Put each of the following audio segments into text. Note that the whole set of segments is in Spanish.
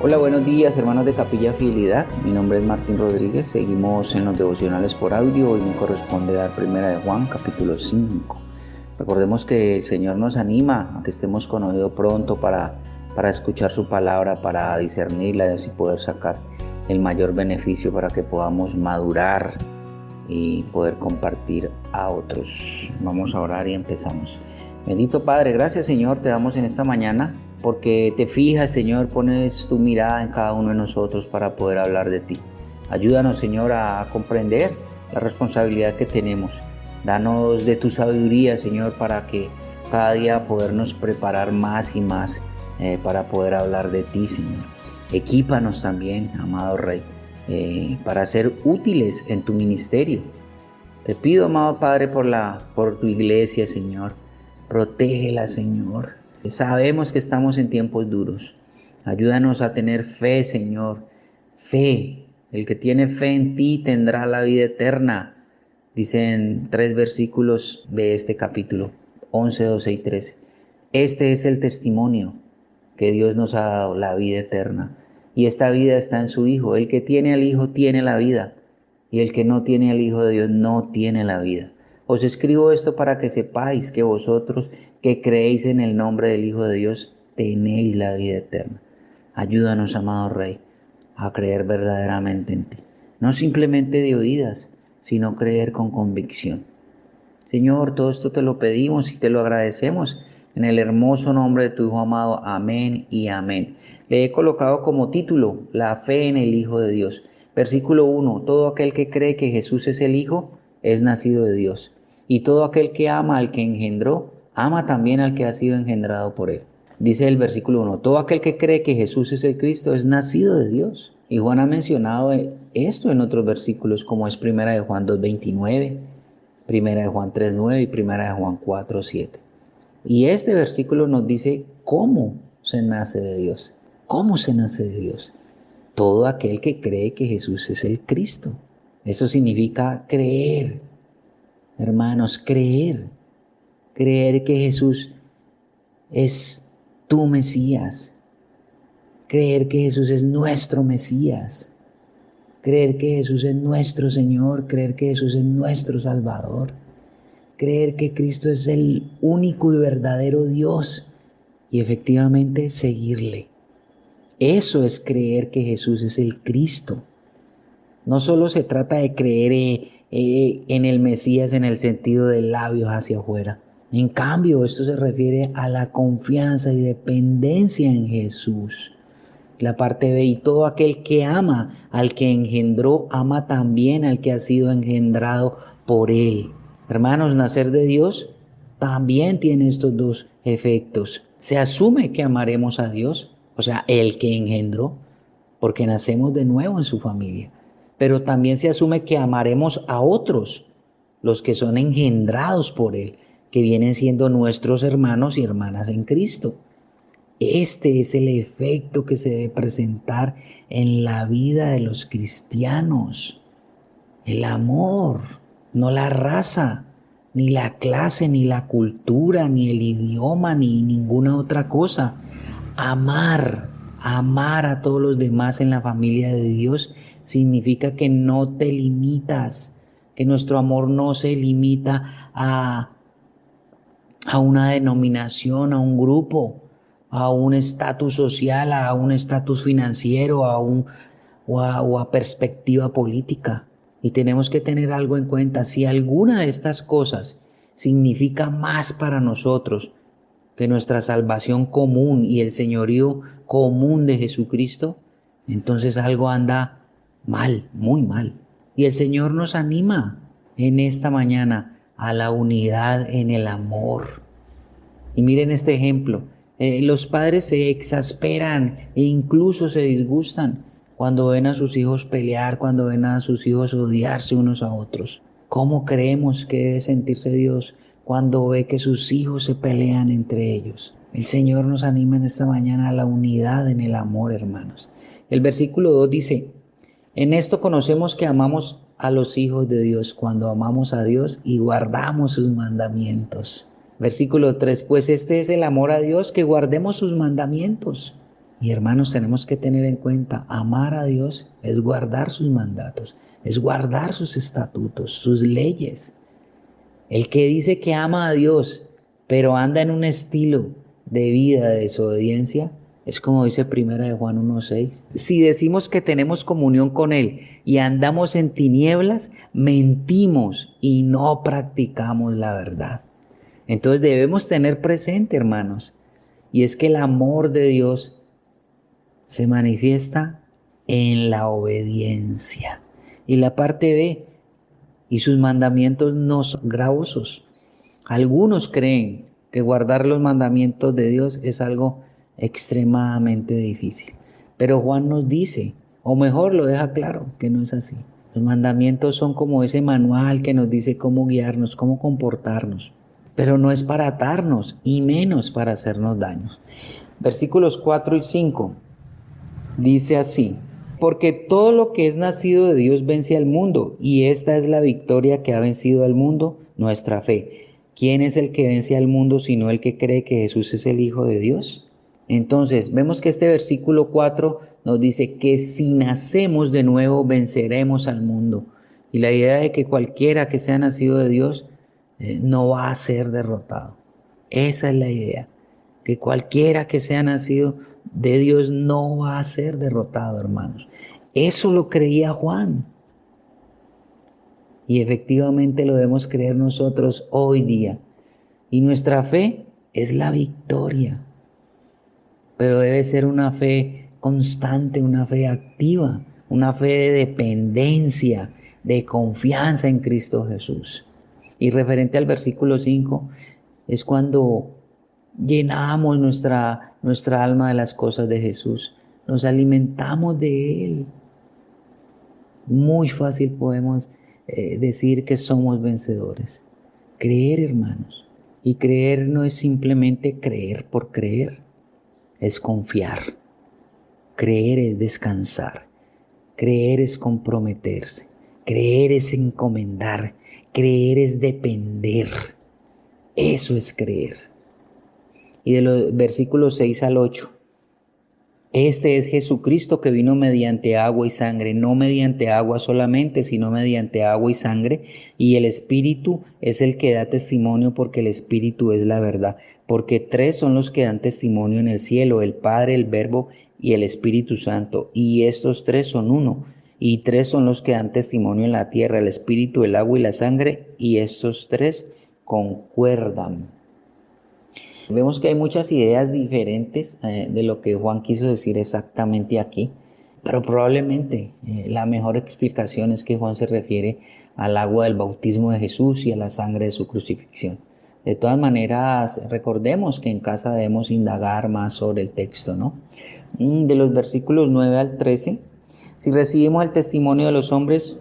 Hola, buenos días hermanos de Capilla Fidelidad. Mi nombre es Martín Rodríguez. Seguimos en los devocionales por audio. Hoy me corresponde dar Primera de Juan, capítulo 5. Recordemos que el Señor nos anima a que estemos con oído pronto para escuchar su palabra, para discernirla y así poder sacar el mayor beneficio para que podamos madurar y poder compartir a otros. Vamos a orar y empezamos. Bendito Padre, gracias Señor, te damos en esta mañana porque te fijas, Señor, pones tu mirada en cada uno de nosotros para poder hablar de ti. Ayúdanos, Señor, a comprender la responsabilidad que tenemos. Danos de tu sabiduría, Señor, para que cada día podernos preparar más y más para poder hablar de ti, Señor. Equípanos también, amado Rey, para ser útiles en tu ministerio. Te pido, amado Padre, por tu iglesia, Señor. Protégela, Señor. Sabemos que estamos en tiempos duros. Ayúdanos a tener fe, Señor. Fe. El que tiene fe en ti tendrá la vida eterna. Dicen 3 versículos de este capítulo, 11, 12 y 13. Este es el testimonio que Dios nos ha dado, la vida eterna. Y esta vida está en su Hijo. El que tiene al Hijo tiene la vida. Y el que no tiene al Hijo de Dios no tiene la vida. Os escribo esto para que sepáis que vosotros que creéis en el nombre del Hijo de Dios tenéis la vida eterna. Ayúdanos, amado Rey, a creer verdaderamente en ti. No simplemente de oídas, sino creer con convicción. Señor, todo esto te lo pedimos y te lo agradecemos en el hermoso nombre de tu Hijo amado. Amén y amén. Le he colocado como título la fe en el Hijo de Dios. Versículo 1. Todo aquel que cree que Jesús es el Hijo es nacido de Dios. Y todo aquel que ama al que engendró, ama también al que ha sido engendrado por él. Dice el versículo 1. Todo aquel que cree que Jesús es el Cristo es nacido de Dios. Y Juan ha mencionado esto en otros versículos como es Primera de Juan 2:29. Primera de Juan 3:9 y Primera de Juan 4:7. Y este versículo nos dice cómo se nace de Dios. ¿Cómo se nace de Dios? Todo aquel que cree que Jesús es el Cristo. Eso significa creer, hermanos, creer. Creer que Jesús es tu Mesías. Creer que Jesús es nuestro Mesías. Creer que Jesús es nuestro Señor. Creer que Jesús es nuestro Salvador. Creer que Cristo es el único y verdadero Dios y efectivamente seguirle. Eso es creer que Jesús es el Cristo. No solo se trata de creer en el Mesías en el sentido de labios hacia afuera. En cambio, esto se refiere a la confianza y dependencia en Jesús. La parte B, y todo aquel que ama al que engendró, ama también al que ha sido engendrado por él. Hermanos, nacer de Dios también tiene estos dos efectos. Se asume que amaremos a Dios, o sea, el que engendró, porque nacemos de nuevo en su familia. Pero también se asume que amaremos a otros, los que son engendrados por Él, que vienen siendo nuestros hermanos y hermanas en Cristo. Este es el efecto que se debe presentar en la vida de los cristianos. El amor, no la raza, ni la clase, ni la cultura, ni el idioma, ni ninguna otra cosa. Amar a todos los demás en la familia de Dios significa que no te limitas, que nuestro amor no se limita a una denominación, a un grupo, a un estatus social, a un estatus financiero, o a perspectiva política. Y tenemos que tener algo en cuenta. Si alguna de estas cosas significa más para nosotros que nuestra salvación común y el señorío común de Jesucristo, entonces algo anda mal, muy mal. Y el Señor nos anima en esta mañana a la unidad en el amor. Y miren este ejemplo. Los padres se exasperan e incluso se disgustan cuando ven a sus hijos pelear, cuando ven a sus hijos odiarse unos a otros. ¿Cómo creemos que debe sentirse Dios cuando ve que sus hijos se pelean entre ellos? El Señor nos anima en esta mañana a la unidad en el amor, hermanos. El versículo 2 dice: en esto conocemos que amamos a los hijos de Dios, cuando amamos a Dios y guardamos sus mandamientos. Versículo 3, pues este es el amor a Dios, que guardemos sus mandamientos. Y hermanos, tenemos que tener en cuenta, amar a Dios es guardar sus mandatos, es guardar sus estatutos, sus leyes. El que dice que ama a Dios, pero anda en un estilo de vida de desobediencia, es como dice primera de Juan 1:6. Si decimos que tenemos comunión con Él y andamos en tinieblas, mentimos y no practicamos la verdad. Entonces debemos tener presente, hermanos, y es que el amor de Dios se manifiesta en la obediencia. Y la parte B, y sus mandamientos no son gravosos. Algunos creen que guardar los mandamientos de Dios es algo extremadamente difícil. Pero Juan nos dice, o mejor lo deja claro, que no es así. Los mandamientos son como ese manual que nos dice cómo guiarnos, cómo comportarnos. Pero no es para atarnos y menos para hacernos daños. Versículos 4 y 5 dice así: porque todo lo que es nacido de Dios vence al mundo, y esta es la victoria que ha vencido al mundo, nuestra fe. ¿Quién es el que vence al mundo sino el que cree que Jesús es el Hijo de Dios? Entonces, vemos que este versículo 4 nos dice que si nacemos de nuevo venceremos al mundo. Y la idea de que cualquiera que sea nacido de Dios no va a ser derrotado. Esa es la idea, que cualquiera que sea nacido de Dios no va a ser derrotado, hermanos. Eso lo creía Juan. Y efectivamente lo debemos creer nosotros hoy día. Y nuestra fe es la victoria. Pero debe ser una fe constante, una fe activa, una fe de dependencia, de confianza en Cristo Jesús. Y referente al versículo 5, es cuando llenamos nuestra alma de las cosas de Jesús, nos alimentamos de Él. Muy fácil podemos decir que somos vencedores. Creer, hermanos. Y creer no es simplemente creer por creer, es confiar. Creer es descansar. Creer es comprometerse. Creer es encomendar. Creer es depender. Eso es creer. Y de los versículos 6 al 8. Este es Jesucristo que vino mediante agua y sangre, no mediante agua solamente, sino mediante agua y sangre. Y el Espíritu es el que da testimonio, porque el Espíritu es la verdad. Porque tres son los que dan testimonio en el cielo: el Padre, el Verbo y el Espíritu Santo. Y estos tres son uno. Y tres son los que dan testimonio en la tierra: el Espíritu, el agua y la sangre. Y estos tres concuerdan. Vemos que hay muchas ideas diferentes de lo que Juan quiso decir exactamente aquí, pero probablemente la mejor explicación es que Juan se refiere al agua del bautismo de Jesús y a la sangre de su crucifixión. De todas maneras, recordemos que en casa debemos indagar más sobre el texto, ¿no? De los versículos 9 al 13, si recibimos el testimonio de los hombres,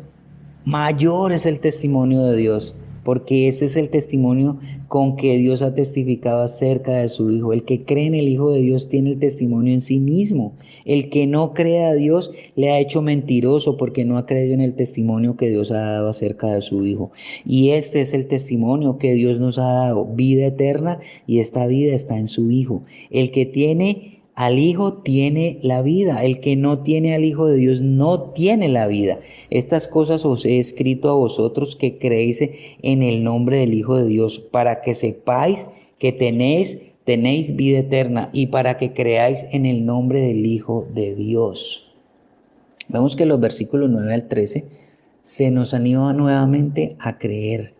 mayor es el testimonio de Dios, porque ese es el testimonio con que Dios ha testificado acerca de su Hijo. El que cree en el Hijo de Dios tiene el testimonio en sí mismo. El que no cree a Dios le ha hecho mentiroso, porque no ha creído en el testimonio que Dios ha dado acerca de su Hijo. Y este es el testimonio que Dios nos ha dado: vida eterna, y esta vida está en su Hijo. El que tiene al Hijo tiene la vida. El que no tiene al Hijo de Dios no tiene la vida. Estas cosas os he escrito a vosotros que creéis en el nombre del Hijo de Dios, para que sepáis que tenéis vida eterna, y para que creáis en el nombre del Hijo de Dios. Vemos que los versículos 9 al 13 se nos anima nuevamente a creer.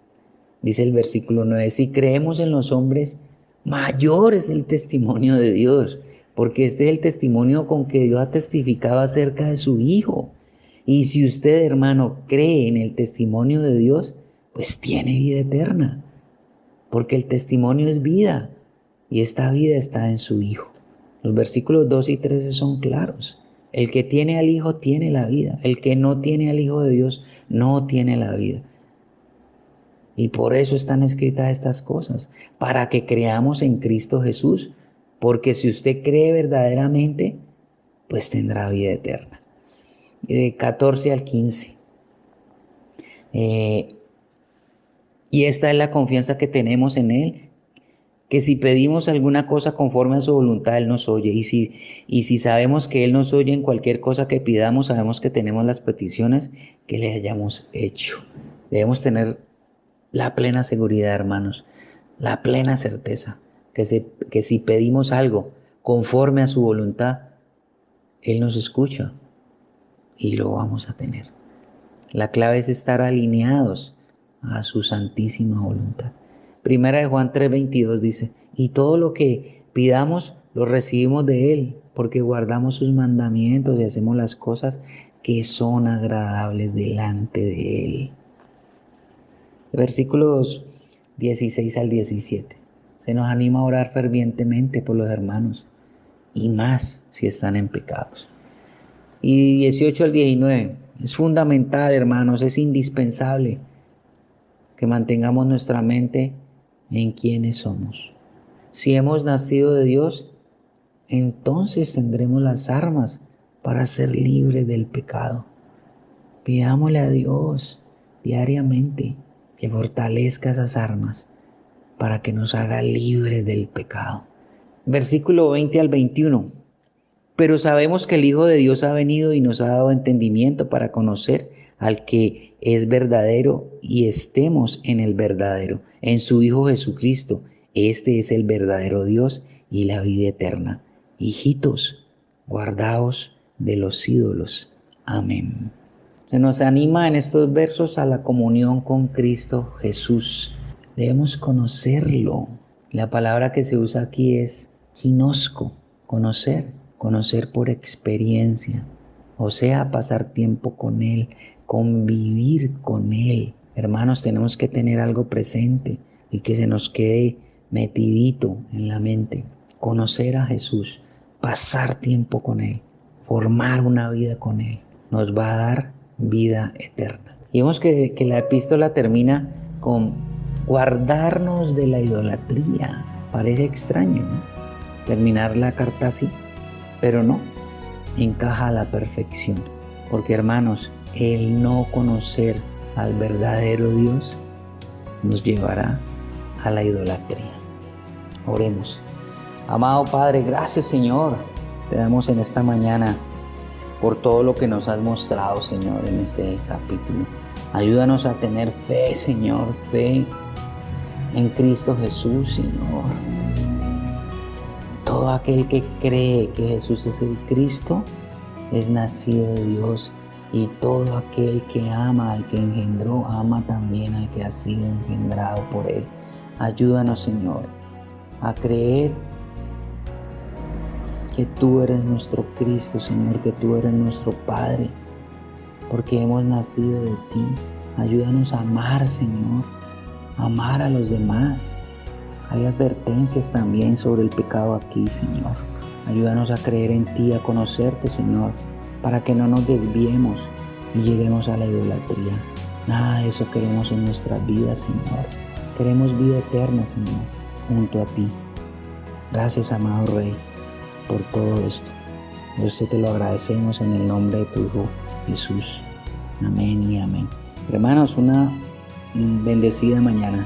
Dice el versículo 9: si creemos en los hombres, mayor es el testimonio de Dios, porque este es el testimonio con que Dios ha testificado acerca de su Hijo. Y si usted, hermano, cree en el testimonio de Dios, pues tiene vida eterna, porque el testimonio es vida, y esta vida está en su Hijo. Los versículos 12 y 13 son claros. El que tiene al Hijo tiene la vida. El que no tiene al Hijo de Dios no tiene la vida. Y por eso están escritas estas cosas, para que creamos en Cristo Jesús, porque si usted cree verdaderamente, pues tendrá vida eterna. De 14 al 15. Y esta es la confianza que tenemos en Él, que si pedimos alguna cosa conforme a su voluntad, Él nos oye. Y si sabemos que Él nos oye en cualquier cosa que pidamos, sabemos que tenemos las peticiones que le hayamos hecho. Debemos tener la plena seguridad, hermanos, la plena certeza, que si pedimos algo conforme a su voluntad, Él nos escucha y lo vamos a tener. La clave es estar alineados a su santísima voluntad. Primera de Juan 3:22 dice, y todo lo que pidamos lo recibimos de Él, porque guardamos sus mandamientos y hacemos las cosas que son agradables delante de Él. Versículos 16 al 17. Se nos anima a orar fervientemente por los hermanos, y más si están en pecados. Y 18 al 19. Es fundamental, hermanos, es indispensable que mantengamos nuestra mente en quiénes somos. Si hemos nacido de Dios, entonces tendremos las armas para ser libres del pecado. Pidámosle a Dios diariamente que fortalezca esas armas para que nos haga libres del pecado. Versículo 20 al 21. Pero sabemos que el Hijo de Dios ha venido y nos ha dado entendimiento para conocer al que es verdadero y estemos en el verdadero, en su Hijo Jesucristo. Este es el verdadero Dios y la vida eterna. Hijitos, guardaos de los ídolos. Amén. Se nos anima en estos versos a la comunión con Cristo Jesús. Debemos conocerlo. La palabra que se usa aquí es ginosco, conocer por experiencia, o sea, pasar tiempo con Él, convivir con Él. Hermanos, tenemos que tener algo presente y que se nos quede metidito en la mente. Conocer a Jesús, pasar tiempo con Él, formar una vida con Él, nos va a dar vida eterna. Y vemos que la epístola termina con guardarnos de la idolatría. Parece extraño, ¿no? Terminar la carta así, pero no, encaja a la perfección. Porque, hermanos, el no conocer al verdadero Dios nos llevará a la idolatría. Oremos. Amado Padre, gracias, Señor, te damos en esta mañana por todo lo que nos has mostrado, Señor, en este capítulo. Ayúdanos a tener fe, Señor, fe en Cristo Jesús, Señor. Todo aquel que cree que Jesús es el Cristo es nacido de Dios, y todo aquel que ama al que engendró, ama también al que ha sido engendrado por Él. Ayúdanos, Señor, a creer que tú eres nuestro Cristo, Señor, que tú eres nuestro Padre, porque hemos nacido de ti. Ayúdanos a amar, Señor, a amar a los demás. Hay advertencias también sobre el pecado aquí, Señor. Ayúdanos a creer en ti, a conocerte, Señor, para que no nos desviemos y lleguemos a la idolatría. Nada de eso queremos en nuestras vidas, Señor. Queremos vida eterna, Señor, junto a ti. Gracias, amado Rey, por todo esto. Esto te lo agradecemos en el nombre de tu Hijo Jesús. Amén y amén. Hermanos, una bendecida mañana.